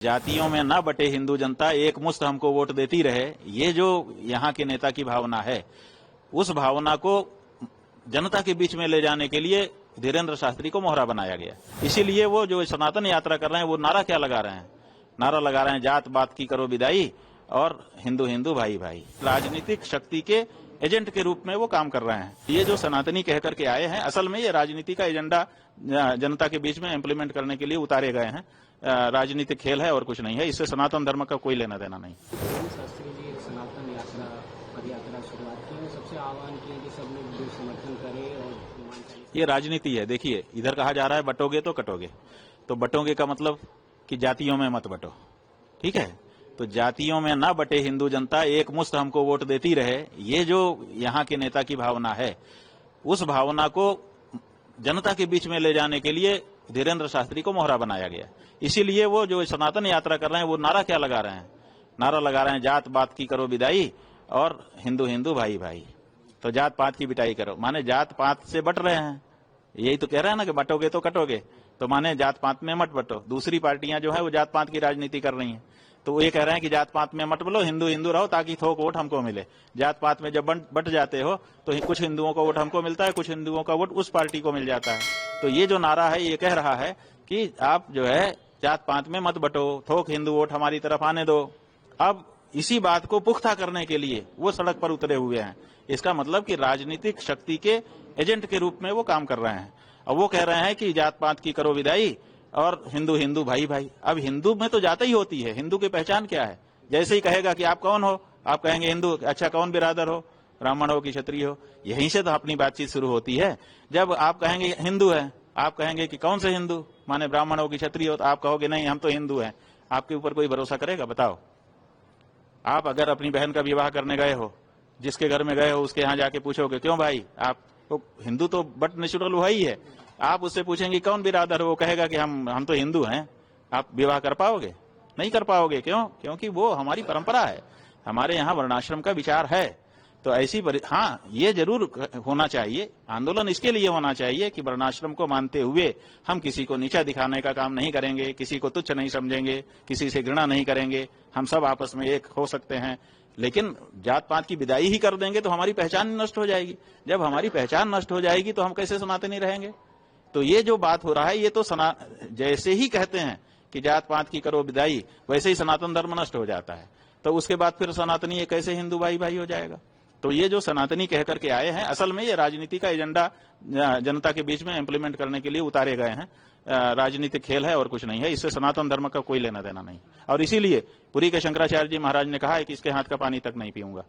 जातियों में न बटे हिंदू जनता एक मुश्त हमको वोट देती रहे, ये जो यहाँ के नेता की भावना है, उस भावना को जनता के बीच में ले जाने के लिए धीरेन्द्र शास्त्री को मोहरा बनाया गया। इसीलिए वो जो सनातन यात्रा कर रहे हैं, वो नारा क्या लगा रहे हैं? नारा लगा रहे हैं, जात पात की करो विदाई और हिंदू हिंदू भाई भाई। राजनीतिक शक्ति के एजेंट के रूप में वो काम कर रहे हैं। ये जो सनातनी कह करके आए हैं, असल में ये राजनीति का एजेंडा जनता के बीच में इम्प्लीमेंट करने के लिए उतारे गए हैं। राजनीतिक खेल है और कुछ नहीं है। इससे सनातन धर्म का कोई लेना देना नहीं। शास्त्री जी एक सनातन यात्रा पद यात्रा शुरुआत की है, सबसे आह्वान किया कि सब लोग समर्थन करें और ये राजनीति है। देखिए, इधर कहा जा रहा है बटोगे तो कटोगे, तो बटोगे का मतलब कि जातियों में मत बटो, ठीक है? तो जातियों में न बटे हिंदू जनता एक मुश्त हमको वोट देती रहे, ये जो यहाँ के नेता की भावना है, उस भावना को जनता के बीच में ले जाने के लिए धीरेन्द्र शास्त्री को मोहरा बनाया गया। इसीलिए वो जो सनातन यात्रा कर रहे हैं, वो नारा क्या लगा रहे हैं? नारा लगा रहे हैं, जात पात की करो विदाई और हिंदू हिंदू भाई भाई। तो जात पात की बिटाई करो, माने जात पात से बट रहे हैं। यही तो कह रहे हैं ना कि बटोगे तो कटोगे, तो माने जात पात में मत बटो। दूसरी पार्टियां जो है वो जात पात की राजनीति कर रही हैं, तो वो ये कह रहे हैं कि जात पात में मत बोलो, हिंदू हिंदू रहो ताकि थोक वोट हमको मिले। जात पात में जब बट जाते हो तो कुछ हिंदुओं का वोट हमको मिलता है, कुछ हिंदुओं का वोट उस पार्टी को मिल जाता है। तो ये जो नारा है, ये कह रहा है कि आप जो है जात पात में मत बटो, थोक हिंदू वोट हमारी तरफ आने दो। अब इसी बात को पुख्ता करने के लिए वो सड़क पर उतरे हुए हैं। इसका मतलब कि राजनीतिक शक्ति के एजेंट के रूप में वो काम कर रहे हैं। और वो कह रहे हैं कि जात पात की करो विदाई और हिंदू हिंदू भाई भाई। अब हिंदू में तो जाति ही होती है, हिंदू की पहचान क्या है? जैसे ही कहेगा कि आप कौन हो, आप कहेंगे हिंदू। अच्छा, कौन बिरादर हो? ब्राह्मण हो कि क्षत्रिय हो? यहीं से तो अपनी बातचीत शुरू होती है। जब आप कहेंगे हिंदू है, आप कहेंगे कि कौन से हिंदू, माने ब्राह्मण हो कि क्षत्रिय हो, तो आप कहोगे नहीं हम तो हिंदू हैं। आपके ऊपर कोई भरोसा करेगा? बताओ। आप अगर अपनी बहन का विवाह करने गए हो, जिसके घर में गए हो उसके यहाँ जाके पूछोगे क्यों भाई, आप तो हिंदू तो बट नेचुरल वही है। आप उससे पूछेंगे कौन बिरादर हो, वो कहेगा कि हम तो हिंदू हैं। आप विवाह कर पाओगे? नहीं कर पाओगे। क्यों? क्योंकि वो हमारी परंपरा है, हमारे यहाँ वर्णाश्रम का विचार है। तो ऐसी हाँ, ये जरूर होना चाहिए, आंदोलन इसके लिए होना चाहिए कि वर्णाश्रम को मानते हुए हम किसी को नीचा दिखाने का काम नहीं करेंगे, किसी को तुच्छ नहीं समझेंगे, किसी से घृणा नहीं करेंगे। हम सब आपस में एक हो सकते हैं, लेकिन जात पात की विदाई ही कर देंगे तो हमारी पहचान नष्ट हो जाएगी। जब हमारी पहचान नष्ट हो जाएगी तो हम कैसे सनातनी रहेंगे? तो ये जो बात हो रहा है, ये तो जैसे ही कहते हैं कि जात पात की करो विदाई, वैसे ही सनातन धर्म नष्ट हो जाता है। तो उसके बाद फिर सनातनी ये कैसे हिंदू भाई भाई हो जाएगा? तो ये जो सनातनी कह करके आए हैं, असल में ये राजनीति का एजेंडा जनता के बीच में इम्प्लीमेंट करने के लिए उतारे गए हैं। राजनीतिक खेल है और कुछ नहीं है। इससे सनातन धर्म का कोई लेना देना नहीं। और इसीलिए पुरी के शंकराचार्य जी महाराज ने कहा है कि इसके हाथ का पानी तक नहीं पीऊंगा।